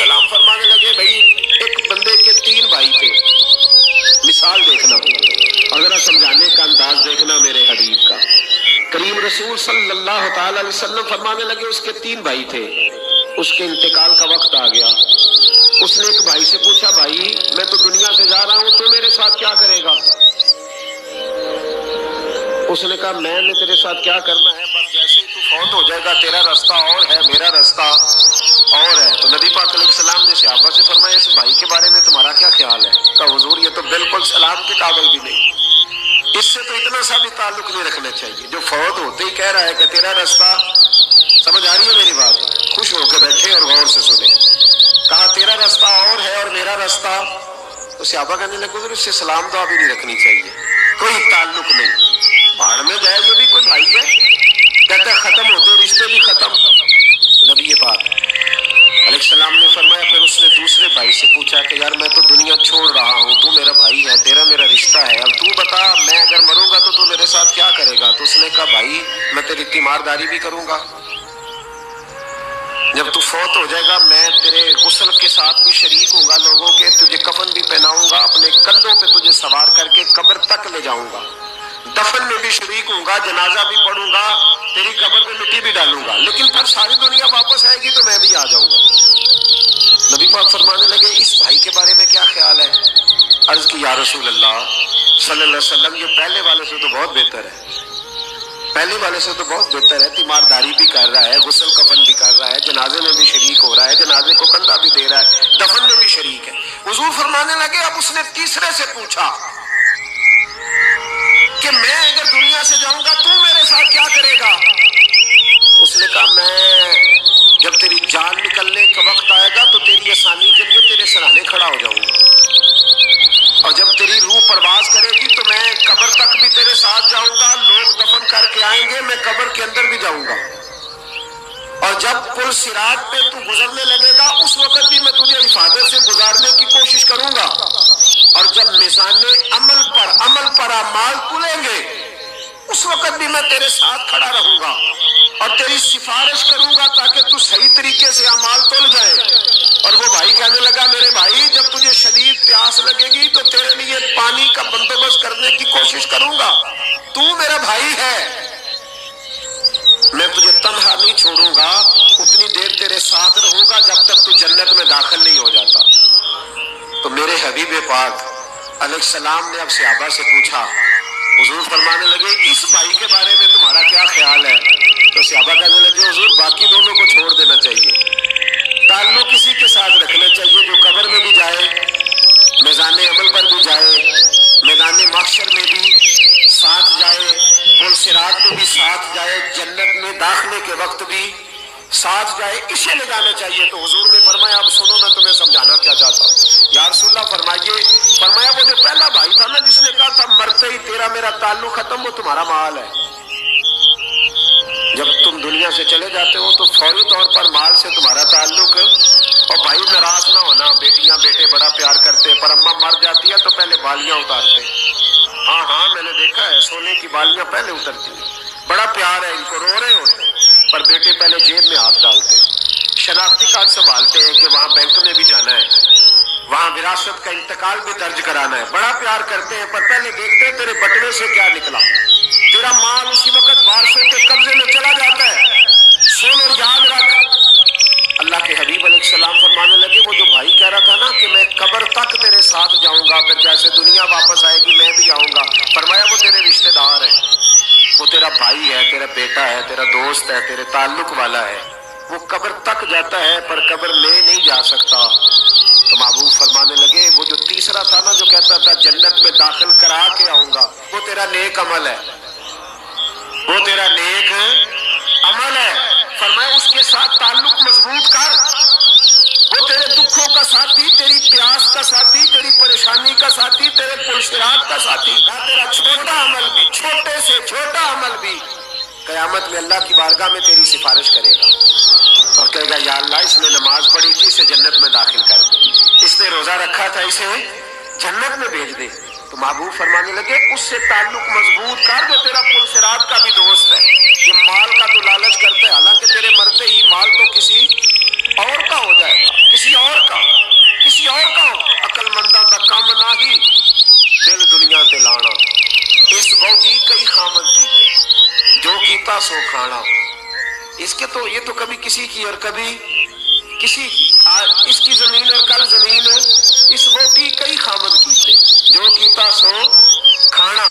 सलाम फरमाने लगे, भाई एक बंदे के 3 भाई थे, मिसाल देखना और जरा समझाने का अंदाज देखना मेरे हबीब का। करीम रसूल सल्लल्लाहु ताला अलैहि वसल्लम फरमाने लगे उसके 3 भाई थे, उसके इंतकाल का वक्त आ गया। उसने एक भाई से पूछा, भाई मैं तो दुनिया से जा रहा हूं, तू मेरे साथ क्या करेगा? उसने कहा मैंने तेरे साथ क्या करना है, बस जैसे ही तू फौत हो जाएगा तेरा रास्ता और है, मेरा रास्ता और है। तो नबी पाक अलैहिस्सलाम ने सहाबा से फरमाया, इस भाई के बारे में तुम्हारा क्या ख्याल है? कहा हुजूर ये तो बिल्कुल सलाम के काबिल भी नहीं, इससे तो इतना सा भी ताल्लुक नहीं रखना चाहिए। जो फौत होते ही कह रहा है कि तेरा रास्ता, समझ आ रही है मेरी बात? खुश होकर बैठे और गौर से सुने। कहा तेरा रास्ता और है और मेरा रास्ता, तो सहाबा कहने लगे हुजूर इससे सलाम दुआ भी नहीं रखनी चाहिए, कोई ताल्लुक नहीं, भाड़ में जाए, ये भी कोई भाई है? कहते खत्म होते रिश्ते भी खत्म। नबी ये बात अलैहिस्सलाम ने फरमाया। फिर उसने दूसरे भाई से पूछा कि यार मैं तो दुनिया छोड़ रहा हूँ, तू मेरा भाई है, तेरा मेरा रिश्ता है, अब तू बता मैं अगर मरूंगा तो तू मेरे साथ क्या करेगा? तो उसने कहा भाई मैं तेरी तीमारदारी भी करूंगा, जब तू फौत हो जाएगा मैं तेरे गुस्ल के साथ भी शरीक होऊंगा, लोगों के तुझे कफन भी पहनाऊंगा, अपने कंधों पे तुझे सवार करके कब्र तक ले जाऊंगा, दफन में भी शरीक होऊंगा, जनाजा भी पढ़ूंगा, तेरी कब्र पे मिट्टी भी डालूंगा, लेकिन फिर सारी दुनिया वापस आएगी तो मैं भी आ जाऊंगा। नबी पाक फरमाने लगे इस भाई के बारे में क्या ख्याल है? अर्ज की या रसूल अल्लाह सल्लल्लाहु अलैहि वसल्लम, ये पहले वाले से तो बहुत बेहतर है, पहले वाले से तो बहुत बेहतर है, तीमारदारी भी कर रहा है, गुस्ल कफन भी कर रहा है, जनाजे में भी शरीक हो रहा है, जनाजे को कंधा भी दे रहा है, दफन में भी शरीक है। हुजूर फरमाने लगे अब उसने तीसरे से पूछा कि मैं अगर दुनिया से जाऊंगा तू मेरे साथ क्या करेगा? उसने कहा मैं जब तेरी जान निकलने का वक्त आएगा तो तेरी आसानी के लिए तेरे सराहने खड़ा हो जाऊंगा, और जब तेरी रूह परवाज करेगी तो मैं कब्र तक भी तेरे साथ जाऊंगा, लोग दफन करके आएंगे, मैं कब्र के अंदर भी जाऊंगा, और जब पुल सिरात पे तू गुजरने लगेगा उस वक्त भी मैं तुझे हिफाजत से गुजारने की कोशिश करूंगा, और जब मिज़ाने अमल पर अमाल तुलेंगे उस वक्त भी मैं तेरे साथ खड़ा रहूंगा और तेरी सिफारिश करूंगा ताकि तू सही तरीके से अमाल तुल जाए। और वो भाई कहने लगा मेरे भाई जब तुझे शदीद प्यास लगेगी तो तेरे लिए पानी का बंदोबस्त करने की कोशिश करूंगा, तू मेरा भाई है, मैं तुझे तन्हा नहीं छोड़ूंगा, उतनी देर तेरे साथ रहूंगा जब तक तू जन्नत में दाखिल नहीं हो जाता। तो मेरे हबीब पाक अलैहिस्सलाम ने अब सहाबा से पूछा, हुजूर फरमाने लगे इस भाई के बारे में तुम्हारा क्या ख्याल है? तो सहाबा कहने लगे हुजूर बाकी दोनों को छोड़ देना चाहिए, ताल्लुक किसी के साथ रखना चाहिए जो कब्र में भी जाए, मैदान अमल पर भी जाए, मैदान महशर में भी साथ जाए, पुल सिरात में भी साथ जाए, जन्नत में दाखिले के वक्त भी साथ जाए, इसे ले जाना चाहिए। तो हुजूर ने फरमाया अब सुनो मैं तुम्हें समझाना क्या चाहता हूँ। या रसूलल्लाह फरमाया वो जो पहला भाई था ना जिसने कहा था मरते ही तेरा मेरा ताल्लुक खत्म, वो तुम्हारा माल है, जब तुम दुनिया से चले जाते हो तो फौरी तौर पर माल से तुम्हारा ताल्लुक। और भाई नाराज ना होना, बेटियां बेटे बड़ा प्यार करते, पर अम्मा मर जाती है तो पहले बालियां उतारते, हाँ हाँ मैंने देखा है, सोने की बालियां पहले उतरती है, बड़ा प्यार है इनको, रो रहे होते पर बेटे पहले जेब में हाथ डालते, शनाख्ती कार्ड संभालते हैं कि वहां बैंक में भी जाना है, वहां विरासत का इंतकाल भी दर्ज कराना है, बड़ा प्यार करते हैं पर पहले देखते हैं तेरे बटवे से क्या निकला, तेरा माल उसी वक्त वारसों के कब्जे में चला जाता है, सुन और याद रख। अल्लाह के हबीब अलैहिस्सलाम फरमाने लगे वो जो भाई कह रहा था ना कि मैं कब्र तक तेरे साथ जाऊंगा, फिर जैसे दुनिया वापस आएगी मैं भी आऊंगा, फरमाया वो तेरे रिश्तेदार है, वो तेरा भाई है, तेरा बेटा है, तेरा दोस्त है, तेरे ताल्लुक वाला है, वो कब्र तक जाता है पर कब्र में नहीं जा सकता। तो महबूब फरमाने लगे वो जो तीसरा था ना जो कहता था जन्नत में दाखिल करा के आऊंगा, वो तेरा नेक अमल है, वो तेरा नेक अमल है, फरमाया उसके साथ ताल्लुक मजबूत कर, वो तेरे दुखों का साथी, तेरी प्यास का साथी, तेरी परेशानी का साथी, तेरे पुरस्कार का साथी, तेरा छोटा अमल भी, छोटे से छोटा अमल भी कयामत में अल्लाह की बारगाह में तेरी सिफारिश करेगा और कहेगा या अल्लाह इसने नमाज पढ़ी थी इसे जन्नत में दाखिल कर दे, इसने रोजा रखा था इसे जन्नत में भेज दे। तो महबूब फरमाने लगे उससे ताल्लुक मजबूत कर जो तेरा पुरसिरात का भी दोस्त है, ये माल का तो लालच करते है, हालांकि तेरे मरते ही माल तो किसी और का हो जाएगा, किसी और भागी दिल दुनिया ते लाना, इस वोटी कई खामन कीते, जो कीता सो खाना। इसके तो ये तो कभी किसी की और कभी किसी की, इसकी जमीन और कल जमीन, इस वोटी कई खामन कीते, जो कीता सो खाना।